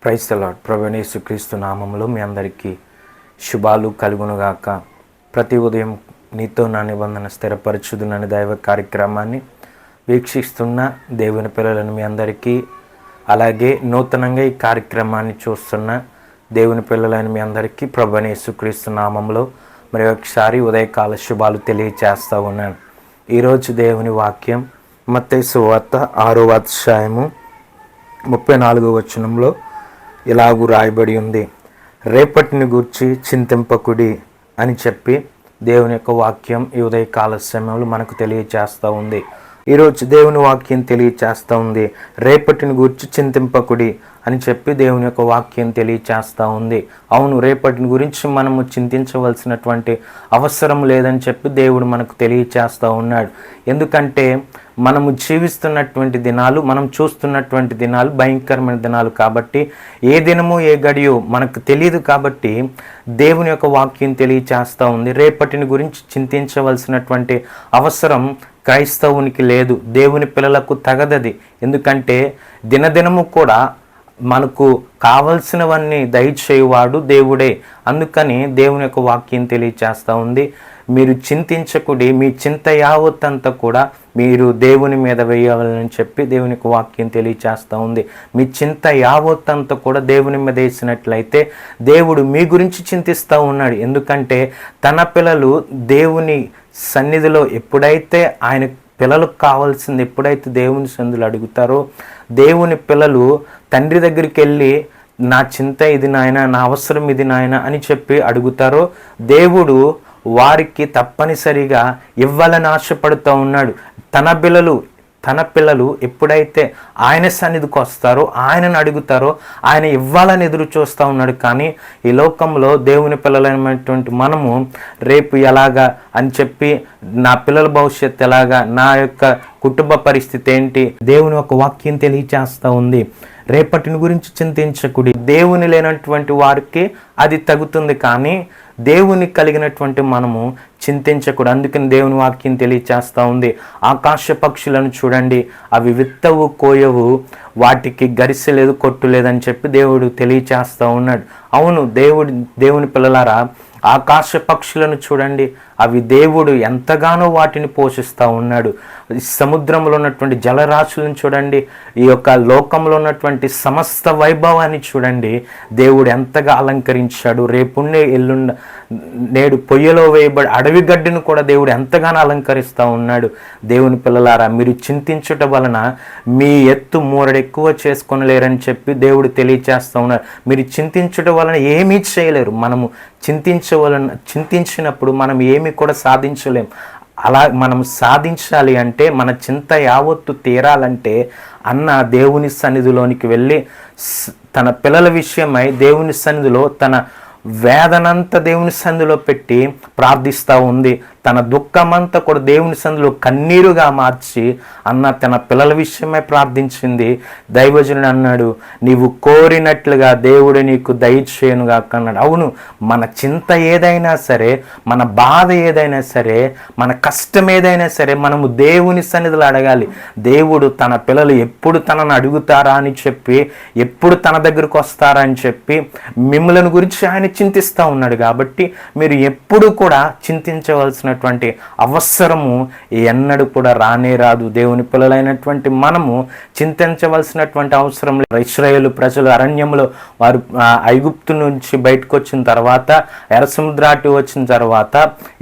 Praise the lord. ప్రభువైన యేసుక్రీస్తు నామములో మీ అందరికీ శుభాలు కలుగునుగాక. ప్రతి ఉదయం నీతో నా నిబంధన స్థిరపరచుదునని దైవ కార్యక్రమాన్ని వీక్షిస్తున్న దేవుని పిల్లలను మీ అందరికీ, అలాగే నూతనంగా ఈ కార్యక్రమాన్ని చూస్తున్న దేవుని పిల్లలైన మీ అందరికీ ప్రభువైన యేసుక్రీస్తు నామంలో మరి ఒకసారి ఉదయకాల శుభాలు తెలియచేస్తూ ఉన్నాను. ఈరోజు దేవుని వాక్యం మత్తయి సువార్త 6వ అధ్యాయము 34వ వచనంలో ఇలాగూ రాయబడి ఉంది, రేపటిని గూర్చి చింతింపకుడి అని చెప్పి దేవుని యొక్క వాక్యం ఈ ఉదయకాల సమయంలో మనకు తెలియచేస్తూ ఉంది. ఈరోజు దేవుని వాక్యం తెలియచేస్తూ ఉంది, రేపటిని గూర్చి చింతింపకుడి అని చెప్పి దేవుని యొక్క వాక్యం తెలియచేస్తూ ఉంది. అవును, రేపటిని గురించి మనము చింతించవలసినటువంటి అవసరం లేదని చెప్పి దేవుడు మనకు తెలియచేస్తూ ఉన్నాడు. ఎందుకంటే మనము జీవిస్తున్నటువంటి దినాలు, మనం చూస్తున్నటువంటి దినాలు భయంకరమైన దినాలు కాబట్టి, ఏ దినము ఏ గడియో మనకు తెలియదు కాబట్టి దేవుని యొక్క వాక్యం తెలియచేస్తూ ఉంది. రేపటిని గురించి చింతించవలసినటువంటి అవసరం క్రైస్తవునికి లేదు, దేవుని పిల్లలకు తగదది. ఎందుకంటే దినదినము కూడా మనకు కావలసినవన్నీ దయచేయువాడు దేవుడే. అందుకని దేవుని యొక్క వాక్యం తెలియచేస్తూ ఉంది, మీరు చింతించకుడి, మీ చింత యావత్తంతా కూడా మీరు దేవుని మీద వేయాలని చెప్పి దేవుని యొక్క వాక్యం తెలియచేస్తూ ఉంది. మీ చింత యావత్తంతా కూడా దేవుని మీద వేసినట్లయితే దేవుడు మీ గురించి చింతిస్తూ ఉన్నాడు. ఎందుకంటే తన పిల్లలు దేవుని సన్నిధిలో ఎప్పుడైతే ఆయన పిల్లలకు కావాల్సింది ఎప్పుడైతే దేవుని సన్నిధిలో అడుగుతారో, దేవుని పిల్లలు తండ్రి దగ్గరికి వెళ్ళి నా చింత ఇది నాయన, నా అవసరం ఇది నాయన అని చెప్పి అడుగుతారో, దేవుడు వారికి తప్పనిసరిగా ఇవ్వాలని ఆశపడుతూ ఉన్నాడు. తన పిల్లలు ఎప్పుడైతే ఆయన సన్నిధికి వస్తారో, ఆయనను అడుగుతారో, ఆయన ఇవ్వాలని ఎదురు చూస్తూ ఉన్నాడు. కానీ ఈ లోకంలో దేవుని పిల్లలైనటువంటి మనము రేపు ఎలాగా అని చెప్పి, నా పిల్లల భవిష్యత్తు ఎలాగా, నా యొక్క కుటుంబ పరిస్థితి ఏంటి, దేవుని యొక్క వాక్యం తెలియచేస్తూ ఉంది, రేపటిని గురించి చింతించకుడి. దేవుని లేనటువంటి వారికి అది తగుతుంది, కానీ దేవుని కలిగినటువంటి మనము చింతించకూడదు. అందుకని దేవుని వాక్యం తెలియచేస్తూ ఉంది, ఆకాశ పక్షులను చూడండి, అవి విత్తవు కోయవు, వాటికి గరిసె లేదు, కొట్టు లేదని చెప్పి దేవుడు తెలియచేస్తూ ఉన్నాడు. అవును, దేవుని పిల్లలారా, ఆకాశ పక్షులను చూడండి, అవి దేవుడు ఎంతగానో వాటిని పోషిస్తూ ఉన్నాడు. సముద్రంలో ఉన్నటువంటి జలరాశులను చూడండి, ఈ యొక్క లోకంలో ఉన్నటువంటి సమస్త వైభవాన్ని చూడండి, దేవుడు ఎంతగా అలంకరించాడు. రేపుండే నేడు పొయ్యిలో వేయబడి అడవి గడ్డిని కూడా దేవుడు ఎంతగానో అలంకరిస్తూ ఉన్నాడు. దేవుని పిల్లలారా, మీరు చింతించుట వలన మీ ఎత్తు మూరడు ఎక్కువ చేసుకొనలేరని చెప్పి దేవుడు తెలియచేస్తూ ఉన్నారు. మీరు చింతించుట వలన ఏమీ చేయలేరు. మనము చింతించినప్పుడు మనం ఏమి కూడా సాధించలేం. అలా మనం సాధించాలి అంటే, మన చింత యావత్తు తీరాలంటే అన్న దేవుని సన్నిధిలోనికి వెళ్ళి తన పిల్లల విషయమై దేవుని సన్నిధిలో తన వేదనంతా దేవుని సన్నిధిలో పెట్టి ప్రార్థిస్తూ ఉంది. తన దుఃఖమంతా కూడా దేవుని సన్నిధిలో కన్నీరుగా మార్చి అన్న తన పిల్లల విషయమై ప్రార్థించింది. దైవజనుడు అన్నాడు, నీవు కోరినట్లుగా దేవుడు నీకు దయచేయునుగా అన్నాడు. అవును, మన చింత ఏదైనా సరే, మన బాధ ఏదైనా సరే, మన కష్టం ఏదైనా సరే, మనము దేవుని సన్నిధిలో అడగాలి. దేవుడు తన పిల్లలు ఎప్పుడు తనను అడుగుతారా అని చెప్పి, ఎప్పుడు తన దగ్గరకు వస్తారా అని చెప్పి మిమ్మల్ని గురించి ఆయన చింతిస్తూ ఉన్నాడు. కాబట్టి మీరు ఎప్పుడు కూడా చింతించవలసినటువంటి అవసరము ఎన్నడూ కూడా రానే రాదు. దేవుని పిల్లలైనటువంటి మనము చింతించవలసినటువంటి అవసరం లేదు. ఇశ్రాయేలు ప్రజలు అరణ్యంలో వారు ఐగుప్తు నుంచి బయటకు వచ్చిన తర్వాత, ఎర్ర సముద్రాటి వచ్చిన తర్వాత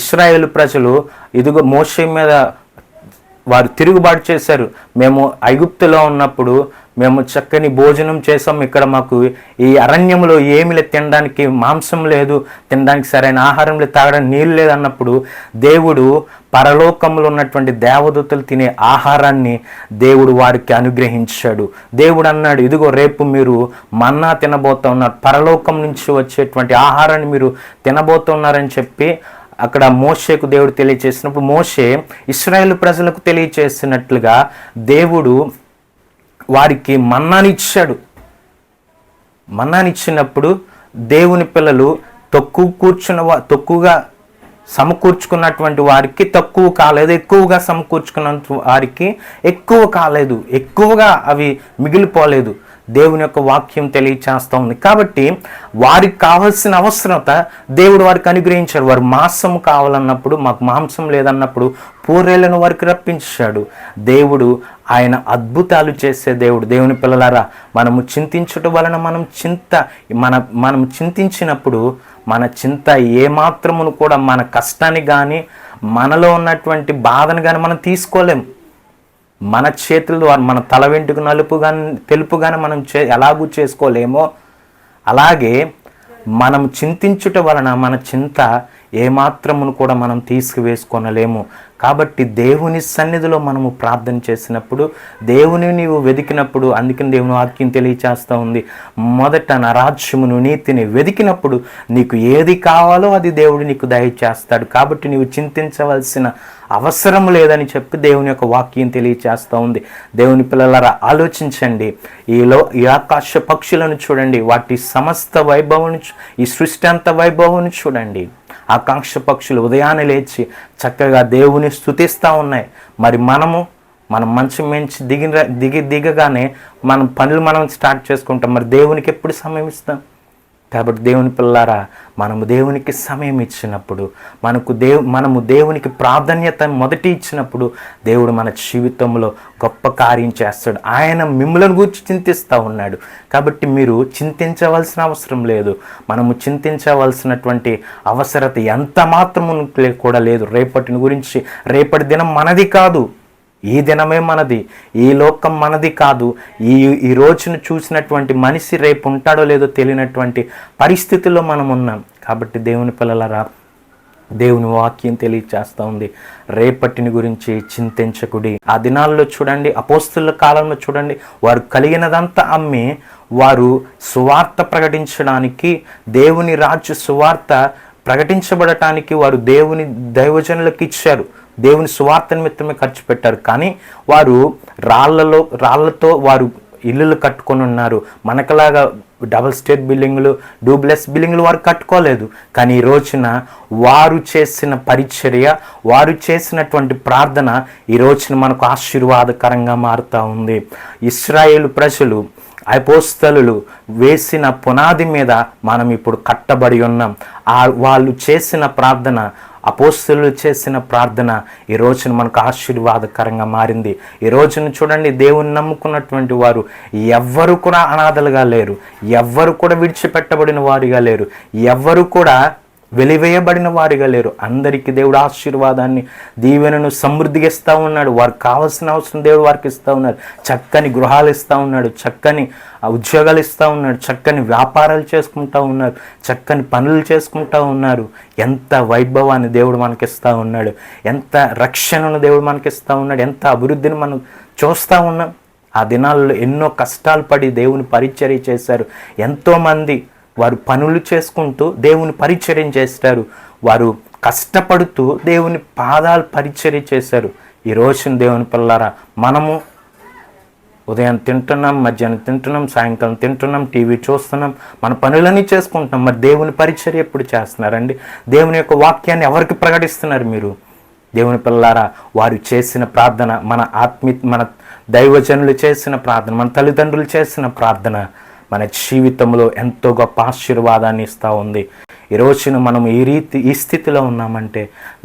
ఇశ్రాయేలు ప్రజలు ఇదిగో మోషే మీద వారు తిరుగుబాటు చేశారు. మేము ఐగుప్తులో ఉన్నప్పుడు మేము చక్కని భోజనం చేసాం, ఇక్కడ మాకు ఈ అరణ్యంలో ఏమి లేదు, తినడానికి మాంసం లేదు, తినడానికి సరైన ఆహారం లేదు, తాగడానికి నీళ్ళు లేదు అన్నప్పుడు దేవుడు పరలోకంలో ఉన్నటువంటి దేవదూతలు తినే ఆహారాన్ని దేవుడు వారికి అనుగ్రహించాడు. దేవుడు అన్నాడు, ఇదిగో రేపు మీరు మన్నా తినబోతూ ఉన్నారు, పరలోకం నుంచి వచ్చేటువంటి ఆహారాన్ని మీరు తినబోతున్నారని చెప్పి అక్కడ మోషేకు దేవుడు తెలియచేసినప్పుడు, మోషే ఇశ్రాయేలు ప్రజలకు తెలియచేసినట్లుగా దేవుడు వారికి మన్నానిచ్చాడు. మన్నానిచ్చినప్పుడు దేవుని పిల్లలు తక్కువగా సమకూర్చుకున్నటువంటి వారికి తక్కువ కాలేదు, ఎక్కువగా సమకూర్చుకున్న వారికి ఎక్కువ కాలేదు, ఎక్కువగా అవి మిగిలిపోలేదు. దేవుని యొక్క వాక్యం తెలియచేస్తూ ఉంది. కాబట్టి వారికి కావాల్సిన అవసరత దేవుడు వారికి అనుగ్రహించాడు. వారు మాంసం కావాలన్నప్పుడు, మాకు మాంసం లేదన్నప్పుడు పూరేళ్లను వారికి రప్పించాడు. దేవుడు ఆయన అద్భుతాలు చేసే దేవుడు. దేవుని పిల్లలారా, మనము చింతించటం వలన మనం చింతించినప్పుడు మన చింత ఏమాత్రమును కూడా మన కష్టాన్ని కానీ మనలో ఉన్నటువంటి బాధను కానీ మనం తీసుకోలేం. మన చేతుల ద్వారా మన తల వెంట్రుక నలుపు కానీ తెలుపు కానీ మనం ఎలాగూ చేసుకోలేమో, అలాగే మనం చింతించుట వలన మన చింత ఏమాత్రమును కూడా మనం తీసుకువేసుకొనలేము. కాబట్టి దేవుని సన్నిధిలో మనము ప్రార్థన చేసినప్పుడు, దేవుని నీవు వెతికినప్పుడు, అందుకని దేవుని వాక్యం తెలియచేస్తూ ఉంది, మొదట నా రాజ్యమును నీతిని వెతికినప్పుడు నీకు ఏది కావాలో అది దేవుడు నీకు దయచేస్తాడు. కాబట్టి నీవు చింతించవలసిన అవసరం లేదని చెప్పి దేవుని యొక్క వాక్యం తెలియచేస్తూ ఉంది. దేవుని పిల్లలారా, ఆలోచించండి. ఈ ఆకాశ పక్షులను చూడండి, వాటి సమస్త వైభవం, ఈ సృష్టి అంత వైభవం చూడండి. ఆకాంక్ష పక్షులు ఉదయాన్నే లేచి చక్కగా దేవుని స్తుతిస్తూ ఉన్నాయి. మరి మనం మంచం మించి దిగగానే మన పనులు మనం స్టార్ట్ చేసుకుంటాం. మరి దేవునికి ఎప్పుడు సమయం ఇస్తాం? కాబట్టి దేవుని పిల్లారా, మనము దేవునికి సమయం ఇచ్చినప్పుడు, మనము దేవునికి ప్రాధాన్యత మొదటి ఇచ్చినప్పుడు దేవుడు మన జీవితంలో గొప్ప కార్యం చేస్తాడు. ఆయన మిమ్మల్ని గురించి చింతిస్తూ ఉన్నాడు. కాబట్టి మీరు చింతించవలసిన అవసరం లేదు. మనము చింతించవలసినటువంటి అవసరత ఎంత మాత్రము కూడా లేదు. రేపటిని గురించి, రేపటి దినం మనది కాదు, ఈ దినమే మనది, ఈ లోకం మనది కాదు. ఈ రోజును చూసినటువంటి మనిషి రేపు ఉంటాడో లేదో తెలియనటువంటి పరిస్థితుల్లో మనం ఉన్నాం. కాబట్టి దేవుని పిల్లలారా, దేవుని వాక్యం తెలియచేస్తూ ఉంది, రేపటిని గురించి చింతించకుడి. ఆ దినాల్లో చూడండి, అపోస్తుల కాలంలో చూడండి, వారు కలిగినదంతా అమ్మి వారు సువార్త ప్రకటించడానికి, దేవుని రాజ్య సువార్త ప్రకటించబడటానికి వారు దేవుని దైవజనులకు ఇచ్చారు. దేవుని సువార్త నిమిత్తమే ఖర్చు పెట్టారు. కానీ వారు రాళ్లతో వారు ఇల్లులు కట్టుకొని ఉన్నారు. మనకలాగా డబుల్ స్టేర్ బిల్డింగ్లు, డూప్లెక్స్ బిల్డింగ్లు వారు కట్టుకోలేదు. కానీ ఈ రోజున వారు చేసిన పరిచర్య, వారు చేసినటువంటి ప్రార్థన ఈ రోజున మనకు ఆశీర్వాదకరంగా మారుతూ ఉంది. ఇశ్రాయేలు ప్రజలు, అపోస్తలులు వేసిన పునాది మీద మనం ఇప్పుడు కట్టబడి ఉన్నాం. వాళ్ళు చేసిన ప్రార్థన, అపోస్తలులు చేసిన ప్రార్థన ఈ రోజున మనకు ఆశీర్వాదకరంగా మారింది. ఈ రోజున చూడండి, దేవుని నమ్ముకున్నటువంటి వారు ఎవ్వరు కూడా అనాథలుగా లేరు, ఎవ్వరు కూడా విడిచిపెట్టబడిన వారిగా లేరు, ఎవ్వరు కూడా వెలివేయబడిన వారిగా లేరు. అందరికీ దేవుడు ఆశీర్వాదాన్ని, దీవెనను సమృద్ధిగా ఇస్తూ ఉన్నాడు. వారికి కావాల్సిన అవసరం దేవుడు వారికి ఇస్తూ ఉన్నాడు. చక్కని గృహాలు ఇస్తూ ఉన్నాడు, చక్కని ఉద్యోగాలు ఇస్తూ ఉన్నాడు, చక్కని వ్యాపారాలు చేసుకుంటూ ఉన్నారు, చక్కని పనులు చేసుకుంటూ ఉన్నారు. ఎంత వైభవాన్ని దేవుడు మనకిస్తూ ఉన్నాడు, ఎంత రక్షణను దేవుడు మనకిస్తూ ఉన్నాడు, ఎంత అభివృద్ధిని మనం చూస్తూ ఉన్నాం. ఆ దినాల్లో ఎన్నో కష్టాలు పడి దేవుని పరిచర్య చేశారు. ఎంతోమంది వారు పనులు చేసుకుంటూ దేవుని పరిచర్య చేస్తారు. వారు కష్టపడుతూ దేవుని పాదాలు పరిచర్య చేశారు. ఈ రోజున దేవుని పిల్లారా, మనము ఉదయం తింటున్నాం, మధ్యాహ్నం తింటున్నాం, సాయంకాలం తింటున్నాం, టీవీ చూస్తున్నాం, మన పనులన్నీ చేసుకుంటున్నాం. మరి దేవుని పరిచర్య ఎప్పుడు చేస్తున్నారండి? దేవుని యొక్క వాక్యాన్ని ఎవరికి ప్రకటిస్తున్నారు మీరు? దేవుని పిల్లారా, వారు చేసిన ప్రార్థన, మన దైవజనులు చేసిన ప్రార్థన, మన తల్లిదండ్రులు చేసిన ప్రార్థన మన జీవితంలో ఎంతో గొప్ప ఆశీర్వాదాన్ని ఇస్తూ ఉంది. ఈ రోజున మనం ఈ స్థితిలో ఉన్నామంటే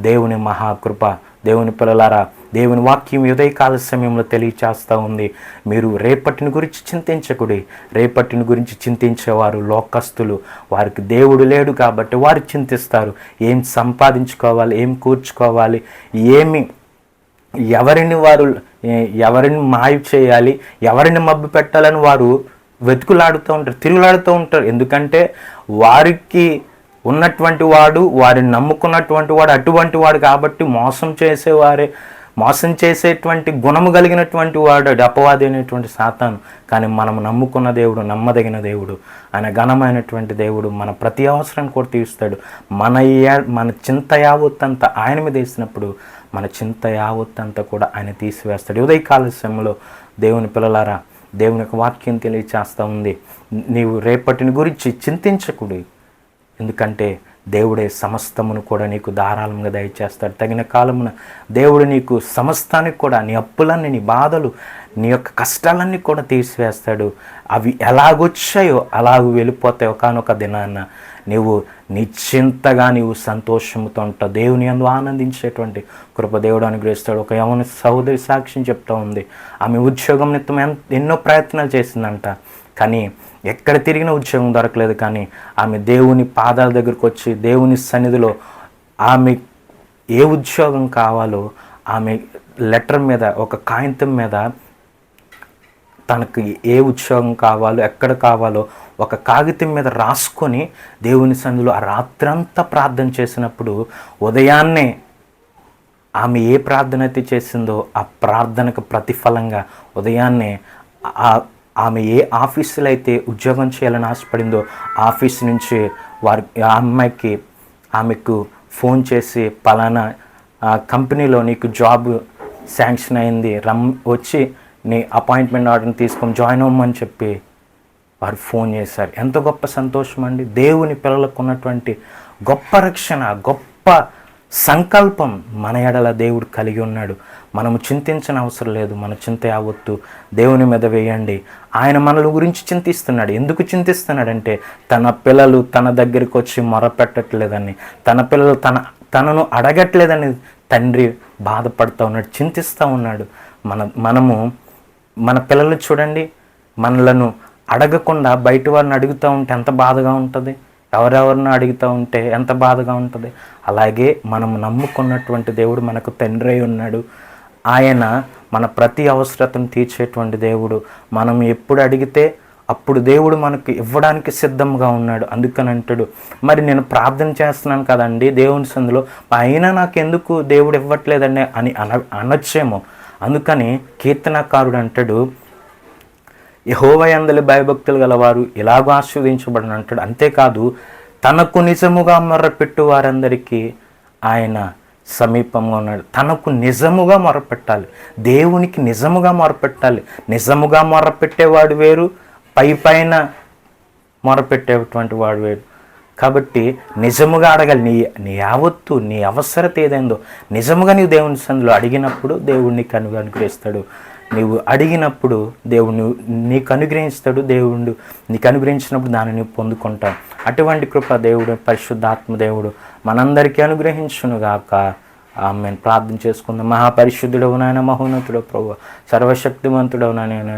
దేవుని మహాకృప. దేవుని పిల్లలారా, దేవుని వాక్యం ఉదయకాల సమయంలో తెలియచేస్తూ ఉంది, మీరు రేపటిని గురించి చింతించకుడి. రేపటిని గురించి చింతించేవారు లోకస్తులు. వారికి దేవుడు లేడు కాబట్టి వారు చింతిస్తారు. ఏం సంపాదించుకోవాలి, ఏం కూర్చుకోవాలి, ఎవరిని మాయ చేయాలి, ఎవరిని మబ్బు పెట్టాలని వారు వెతుకులాడుతూ ఉంటారు, తిరుగులాడుతూ ఉంటారు. ఎందుకంటే వారికి ఉన్నటువంటి వాడు, వారిని నమ్ముకున్నటువంటి వాడు అటువంటి వాడు కాబట్టి మోసం చేసేటువంటి గుణము కలిగినటువంటి వాడు అపవాది అయినటువంటి సాతాను. కానీ మనం నమ్ముకున్న దేవుడు నమ్మదగిన దేవుడు, ఆయన ఘనమైనటువంటి దేవుడు. మన ప్రతి అవసరం కూడా తీరుస్తాడు. మన చింత యావత్తంతా ఆయన మీద వేసినప్పుడు మన చింత యావత్తంతా కూడా ఆయన తీసివేస్తాడు. ఉదయకాల సమయంలో దేవుని పిల్లలారా, దేవుని యొక్క వాక్యం తెలియచేస్తూ ఉంది, నీవు రేపటిని గురించి చింతించకుడి. ఎందుకంటే దేవుడే సమస్తమును కూడా నీకు ధారాళంగా దయచేస్తాడు. తగిన కాలమున దేవుడు నీకు సమస్తానికి కూడా, నీ అప్పులన్నీ, నీ బాధలు, నీ యొక్క కష్టాలన్నీ కూడా తీసివేస్తాడు. అవి ఎలాగొచ్చాయో అలాగ వెళ్ళిపోతాయి. ఒకానొక దినాన్న నీవు నిశ్చింతగా నీవు సంతోషంతో ఉంటావు. దేవుని యందు ఆనందించేటువంటి కృప దేవుడు అనుగ్రహిస్తాడు. ఒక యవన సహోదరి సాక్ష్యం చెప్తా ఉంది. ఆమె ఉద్యోగం నిమిత్తం ఎన్నో ప్రయత్నాలు చేసిందంట, కానీ ఎక్కడ తిరిగిన ఉద్యోగం దొరకలేదు. కానీ ఆమె దేవుని పాదాల దగ్గరకు వచ్చి దేవుని సన్నిధిలో ఆమె ఏ ఉద్యోగం కావాలో ఆమె లెటర్ మీద, ఒక కాగితం మీద తనకు ఏ ఉద్యోగం కావాలో ఎక్కడ కావాలో ఒక కాగితం మీద రాసుకొని దేవుని సన్నిధిలో ఆ రాత్రంతా ప్రార్థన చేసినప్పుడు ఉదయాన్నే ఆమె ఏ ప్రార్థన అయితే చేసిందో ఆ ప్రార్థనకు ప్రతిఫలంగా ఉదయాన్నే ఆమె ఏ ఆఫీసులో అయితే ఉద్యోగం చేయాలని ఆశపడిందో ఆఫీస్ నుంచి ఆమెకు ఫోన్ చేసి పలానా కంపెనీలో నీకు జాబ్ శాంక్షన్ అయింది, వచ్చి నీ అపాయింట్మెంట్ ఆర్డర్ని తీసుకొని జాయిన్ అవ్వమని చెప్పి వారు ఫోన్ చేశారు. ఎంత గొప్ప సంతోషం అండి! దేవుని పిల్లలకు ఉన్నటువంటి గొప్ప రక్షణ, గొప్ప సంకల్పం మన ఎడల దేవుడు కలిగి ఉన్నాడు. మనము చింతించిన అవసరం లేదు. మన చింత యావత్తు దేవుని మీద వేయండి. ఆయన మనల గురించి చింతిస్తున్నాడు. ఎందుకు చింతిస్తున్నాడంటే తన పిల్లలు తన దగ్గరికి వచ్చి మొరపెట్టట్లేదని, తన పిల్లలు తనను అడగట్లేదని తండ్రి బాధపడుతూ ఉన్నాడు, చింతిస్తూ ఉన్నాడు. మనము మన పిల్లలు చూడండి, మనలను అడగకుండా బయట వారిని అడుగుతూ ఉంటే ఎంత బాధగా ఉంటుంది, ఎవరెవరిని అడుగుతూ ఉంటే ఎంత బాధగా ఉంటుంది. అలాగే మనము నమ్ముకున్నటువంటి దేవుడు మనకు తండ్రి అయి ఉన్నాడు. ఆయన మన ప్రతి అవసరతను తీర్చేటువంటి దేవుడు. మనం ఎప్పుడు అడిగితే అప్పుడు దేవుడు మనకు ఇవ్వడానికి సిద్ధంగా ఉన్నాడు. అందుకని అంటాడు, మరి నేను ప్రార్థన చేస్తున్నాను కదండి దేవుని సందులో, అయినా నాకు ఎందుకు దేవుడు ఇవ్వట్లేదండి అని అనొచ్చేమో. అందుకని కీర్తనకారుడు అంటాడు, యెహోవా యందలి భయభక్తులు గలవారు ఇలాగ ఆశీర్వదించబడని అంటాడు. అంతేకాదు తనకు నిజముగా మొర్రపెట్టు వారందరికీ ఆయన సమీపంగా ఉన్నాడు. తనకు నిజముగా మొరపెట్టాలి, దేవునికి నిజముగా మొరపెట్టాలి. నిజముగా మొరపెట్టేవాడు వేరు, పైన మొరపెట్టేటువంటి వాడు వేరు. కాబట్టి నిజముగా అడగాలి. నీ యావత్తు నీ అవసరత ఏదైందో నిజముగా నీవు దేవుని సన్నిధిలో అడిగినప్పుడు దేవుడు నీకు అనుగ్రహిస్తాడు. నీవు అడిగినప్పుడు దేవుడు నీకు అనుగ్రహిస్తాడు. దేవుడు నీకు అనుగ్రహించినప్పుడు దాన్ని నీవు పొందుకుంటావు. అటువంటి కృప దేవుడు, పరిశుద్ధాత్మ దేవుడు మనందరికీ అనుగ్రహించునుగాక. ఆమేన్. ప్రార్థన చేసుకుందాం. మహాపరిశుద్ధుడవు నాయన, మహోన్నతుడవు ప్రభువా, సర్వశక్తివంతుడవు నాయన,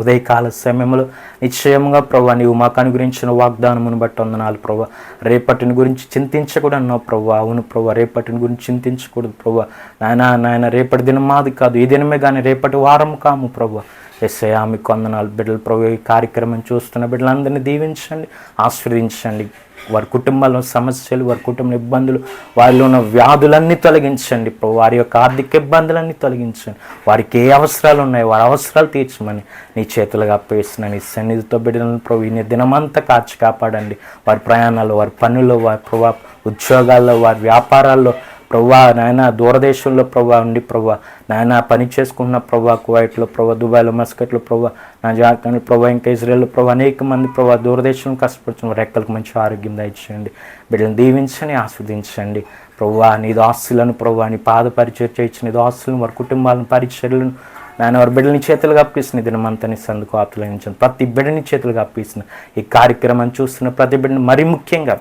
ఉదయకాల సమయంలో నిశ్చయముగా ప్రభువా నీవు మాకు అనుగ్రహించిన వాగ్దానమును బట్టి వందనాలు ప్రభువా. రేపటిని గురించి చింతించకూడదు అన్నావు ప్రభువా. అవును ప్రభువా, రేపటిని గురించి చింతించకూడదు ప్రభువా. నాయన రేపటి దినం మాది కాదు, ఈ దినమే కానీ రేపటి వారం కాము ప్రభువా. యేసయ్యా మీకు వందనాలు. బిడ్డలు ప్రభు ఈ కార్యక్రమం చూస్తున్న బిడ్డలందరినీ దీవించండి, ఆశీర్వదించండి. వారి కుటుంబాల్లో సమస్యలు, వారి కుటుంబ ఇబ్బందులు, వారిలో ఉన్న వ్యాధులన్నీ తొలగించండి ప్రభు. వారి యొక్క ఆర్థిక ఇబ్బందులన్నీ తొలగించండి. వారికి ఏ అవసరాలు ఉన్నాయో వారి అవసరాలు తీర్చమని నీ చేతులుగా అప్పగిస్తున్నాను. నీ సన్నిధితో బిడ్డలను ప్రభు ఈ దినమంతా కాచి కాపాడండి. వారి ప్రయాణాల్లో, వారి పనుల్లో, వారి ప్రభు ఉద్యోగాల్లో, వారి వ్యాపారాల్లో ప్రభువా నాయన, దూరదేశంలో ప్రభువా ఉండి ప్రభువా నాయన పని చేసుకున్న ప్రభువా, కువైట్లో ప్రభువా, దుబాయ్లో, మస్కట్లో ప్రభువా, నా జార్ఖండ్లో ప్రభువా, ఇంకా ఇజ్రాయెల్లో ప్రభువా, అనేక మంది ప్రభువా దూరదేశంలో కష్టపడుతున్న రెక్కలకు మంచి ఆరోగ్యం దయచేయండి. బిడ్డలను దీవించండి, ఆస్వాదించండి ప్రభువా. నీ దాస్తులను ప్రభువా నీ పాద పరిచయం చేయించిన నీ దాస్తులను, వారి కుటుంబాలను, పరిచర్లను నాయన వారి బిడ్డని చేతులుగా అప్పిస్తున్న దినమంతా నీ సందుకు ఆతులయించండి. ప్రతి బిడ్డని చేతులుగా అప్పిస్తున్న ఈ కార్యక్రమాన్ని చూస్తున్న ప్రతి బిడ్డని మరీ ముఖ్యంగా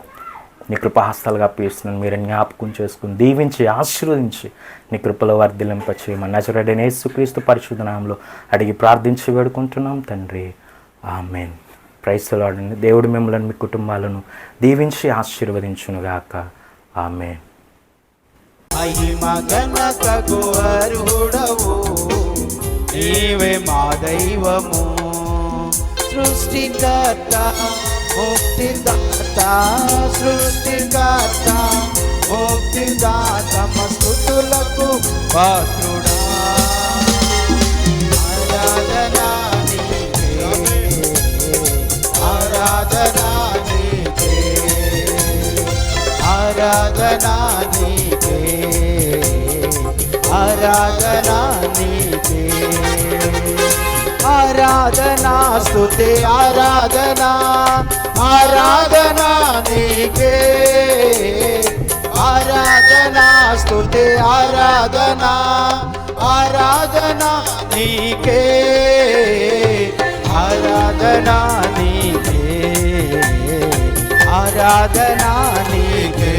నీ కృపహస్తాలుగా అప్పగిస్తున్నాను. మీరు జ్ఞాపకం చేసుకుని దీవించి ఆశీర్వదించి నీ కృపలో వర్ధిల్లింపచేయమని నజరేయుడైన యేసుక్రీస్తు పరిశుద్ధ నామములో అడిగి ప్రార్థించి వేడుకుంటున్నాం తండ్రి. ఆమేన్. Praise the lord. దేవుడు మిమ్మల్ని మీ కుటుంబాలను దీవించి ఆశీర్వదించునుగాక. ఆమేన్. నీవే మా దైవము, సృష్టికర్త, ముక్తిదాత, సృష్టికర్త, ముక్తిదాత, స్తుతులకు పాత్రుడా. ఆరాధనా నీకే, ఆరాధనా నీకే, ఆరాధనా నీకే, ఆరాధనా నీకే, ఆరాధనా స్తుతి ఆరాధనా, ఆరాధనా నీకే, ఆరాధనా స్తుతి ఆరాధనా, ఆరాధనా నీకే ఆరాధనా నీకే ఆరాధనా నీకే